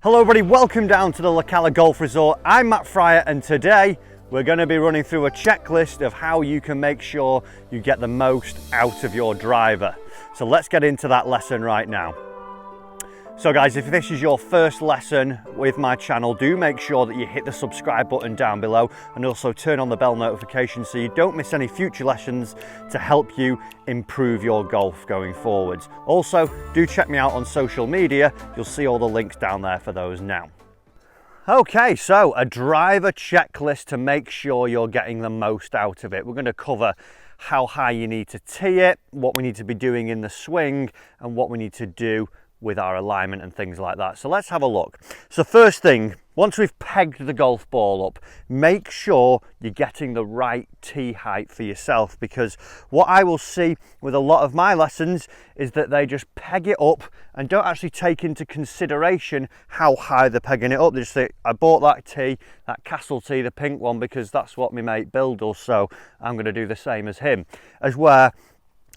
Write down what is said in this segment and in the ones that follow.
Hello everybody, welcome down to the Lacala Golf Resort. I'm Matt Fryer and today we're going to be running through a checklist of how you can make sure you get the most out of your driver. So let's get into that lesson right now. So guys, if this is your first lesson with my channel, do make sure that you hit the subscribe button down below and also turn on the bell notification so you don't miss any future lessons to help you improve your golf going forwards. Also, do check me out on social media. You'll see all the links down there for those now. Okay, so a driver checklist to make sure you're getting the most out of it. We're going to cover how high you need to tee it, what we need to be doing in the swing, and what we need to do with our alignment and things like that. So let's have a look. So first thing, once we've pegged the golf ball up, make sure you're getting the right tee height for yourself, because what I will see with a lot of my lessons is that they just peg it up and don't actually take into consideration how high they're pegging it up. They just say, I bought that tee, that castle tee, the pink one, because that's what my mate Bill does, so I'm going to do the same as him. As where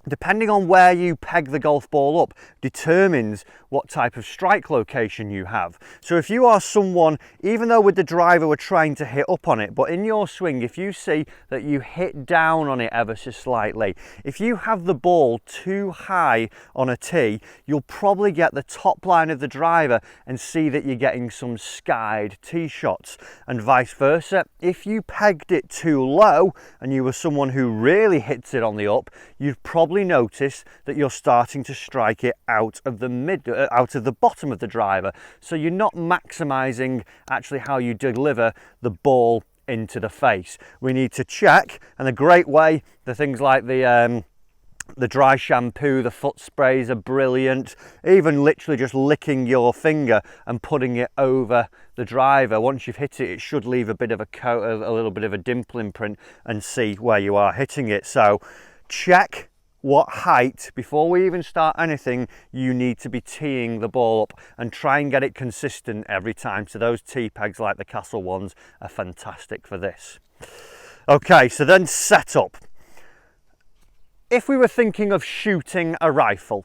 depending on where you peg the golf ball up determines what type of strike location you have. So if you are someone, even though with the driver we're trying to hit up on it, but in your swing, if you see that you hit down on it ever so slightly, if you have the ball too high on a tee, you'll probably get the top line of the driver and see that you're getting some skied tee shots, and vice versa. If you pegged it too low and you were someone who really hits it on the up, you'd probably notice that you're starting to strike it out of the bottom of the driver, so you're not maximizing actually how you deliver the ball into the face. We need to check, and a great way, the things like the dry shampoo, the foot sprays are brilliant. Even literally just licking your finger and putting it over the driver, once you've hit it, it should leave a bit of a coat, a little bit of a dimple imprint, and see where you are hitting it. So check what height, before we even start anything, you need to be teeing the ball up, and try and get it consistent every time. So those tee pegs like the Castle ones are fantastic for this. Okay, so then setup. If we were thinking of shooting a rifle,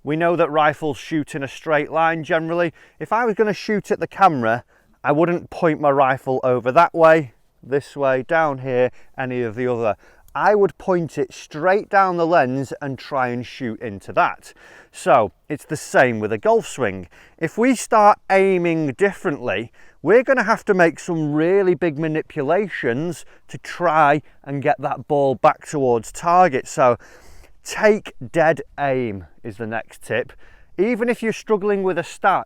we know that rifles shoot in a straight line generally. If I was going to shoot at the camera, I wouldn't point my rifle over that way, this way, down here, any of the other. I would point it straight down the lens and try and shoot into that. So it's the same with a golf swing. If we start aiming differently, we're going to have to make some really big manipulations to try and get that ball back towards target. So take dead aim is the next tip. Even if you're struggling with a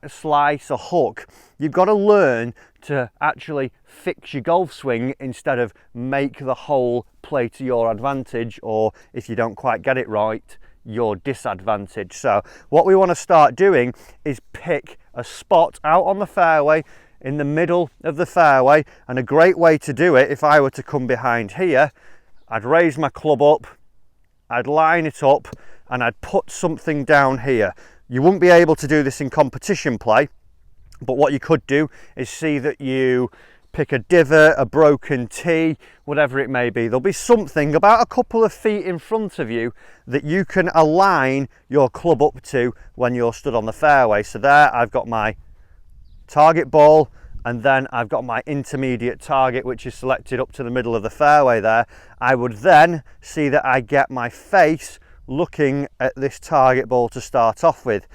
slice, a hook, you've got to learn to actually fix your golf swing instead of make the hole play to your advantage, or if you don't quite get it right, your disadvantage. So what we want to start doing is pick a spot out on the fairway, in the middle of the fairway, and a great way to do it, if I were to come behind here, I'd raise my club up, I'd line it up, and I'd put something down here. You wouldn't be able to do this in competition play, but what you could do is see that you pick a divot, a broken tee, whatever it may be. There'll be something about a couple of feet in front of you that you can align your club up to when you're stood on the fairway. So there I've got my target ball, and then I've got my intermediate target, which is selected up to the middle of the fairway there. I would then see that I get my face looking at this target ball to start off with,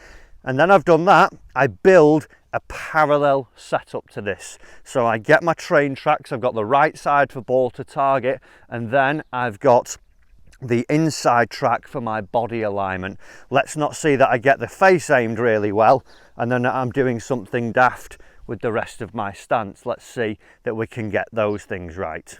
and then I've done that, I build a parallel setup to this. So I get my train tracks, I've got the right side for ball to target, and then I've got the inside track for my body alignment. Let's not see that I get the face aimed really well and then I'm doing something daft with the rest of my stance. Let's see that we can get those things right.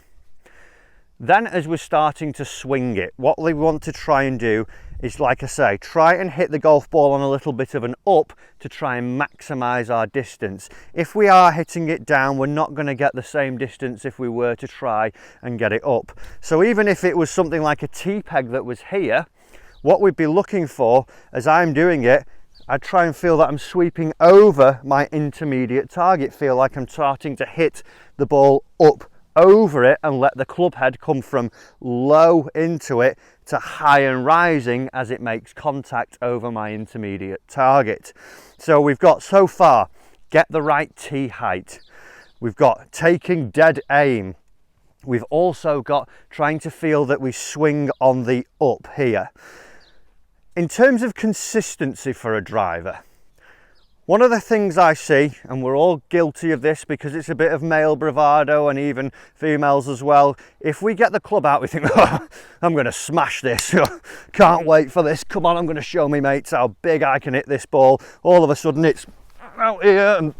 Then as we're starting to swing it, what we want to try and do is, like I say, try and hit the golf ball on a little bit of an up to try and maximize our distance. If we are hitting it down, we're not going to get the same distance if we were to try and get it up. So even if it was something like a tee peg that was here, what we'd be looking for as I'm doing it, I'd try and feel that I'm sweeping over my intermediate target, feel like I'm starting to hit the ball up over it and let the club head come from low into it to high and rising as it makes contact over my intermediate target. So we've got so far get the right tee height. We've got taking dead aim. We've also got trying to feel that we swing on the up here. In terms of consistency for a driver, one of the things I see, and we're all guilty of this because it's a bit of male bravado and even females as well, if we get the club out we think, oh, I'm going to smash this, can't wait for this, come on, I'm going to show me mates how big I can hit this ball. All of a sudden it's out here and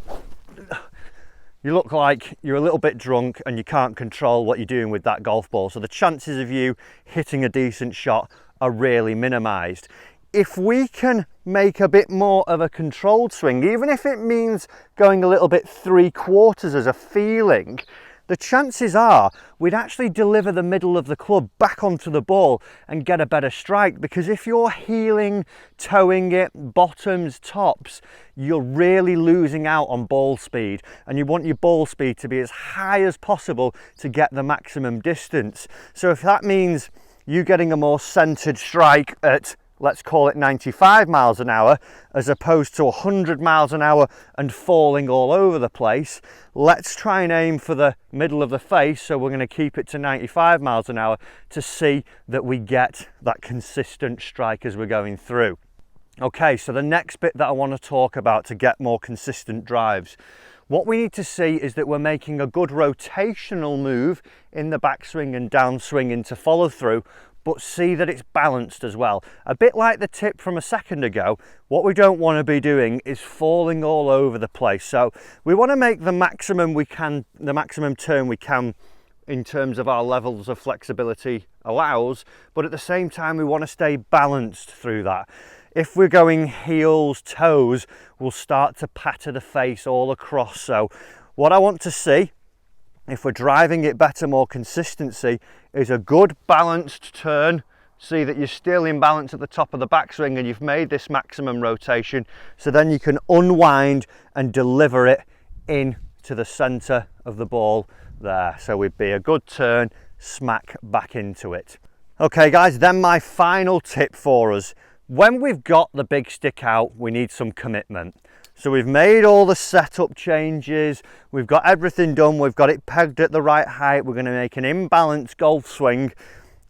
you look like you're a little bit drunk and you can't control what you're doing with that golf ball. So the chances of you hitting a decent shot are really minimised. If we can make a bit more of a controlled swing, even if it means going a little bit 3/4 as a feeling, the chances are we'd actually deliver the middle of the club back onto the ball and get a better strike, because if you're heeling, towing it, bottoms, tops, you're really losing out on ball speed, and you want your ball speed to be as high as possible to get the maximum distance. So if that means you getting a more centered strike at, let's call it 95 miles an hour, as opposed to 100 miles an hour and falling all over the place, let's try and aim for the middle of the face. So we're going to keep it to 95 miles an hour to see that we get that consistent strike as we're going through. Okay, so the next bit that I want to talk about to get more consistent drives, what we need to see is that we're making a good rotational move in the backswing and downswing into follow through, but see that it's balanced as well. A bit like the tip from a second ago, what we don't want to be doing is falling all over the place. So we want to make the maximum we can, the maximum turn we can in terms of our levels of flexibility allows, but at the same time we want to stay balanced through that. If we're going heels, toes, we'll start to patter the face all across. So what I want to see, if we're driving it better, more consistency, is a good balanced turn. See that you're still in balance at the top of the backswing and you've made this maximum rotation, so then you can unwind and deliver it into the center of the ball there. So we'd be a good turn, smack back into it. Okay guys, then my final tip for us. When we've got the big stick out, we need some commitment. So we've made all the setup changes, we've got everything done, we've got it pegged at the right height, we're going to make an imbalanced golf swing.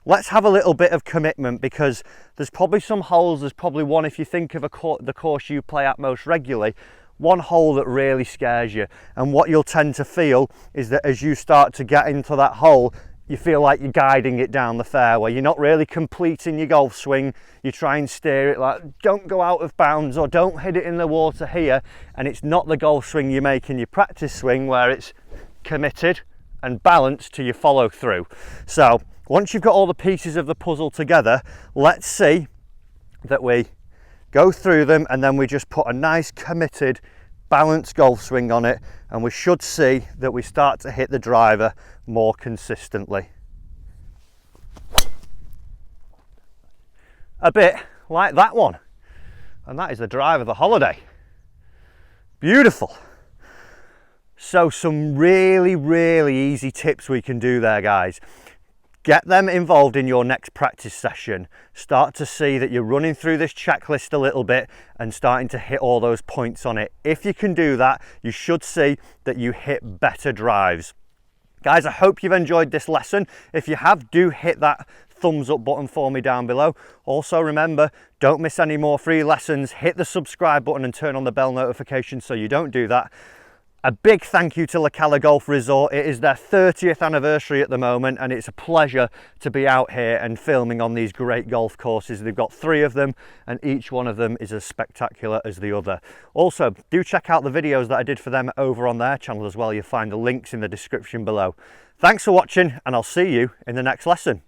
Let's have a little bit of commitment, because there's probably some holes, there's probably one, if you think of the course you play at most regularly, one hole that really scares you. And what you'll tend to feel is that as you start to get into that hole, you feel like you're guiding it down the fairway. You're not really completing your golf swing. You try and steer it like, don't go out of bounds or don't hit it in the water here. And it's not the golf swing you make in your practice swing, where it's committed and balanced to your follow through. So once you've got all the pieces of the puzzle together, let's see that we go through them and then we just put a nice committed balanced golf swing on it, and we should see that we start to hit the driver more consistently. A bit like that one, and that is the drive of the holiday. Beautiful. So some really easy tips we can do there, guys. Get them involved in your next practice session. Start to see that you're running through this checklist a little bit and starting to hit all those points on it. If you can do that, you should see that you hit better drives. Guys, I hope you've enjoyed this lesson. If you have, do hit that thumbs up button for me down below. Also remember, don't miss any more free lessons. Hit the subscribe button and turn on the bell notification so you don't do that. A big thank you to Lecala Golf Resort. It is their 30th anniversary at the moment, and it's a pleasure to be out here and filming on these great golf courses. They've got 3 of them, and each one of them is as spectacular as the other. Also, do check out the videos that I did for them over on their channel as well. You'll find the links in the description below. Thanks for watching, and I'll see you in the next lesson.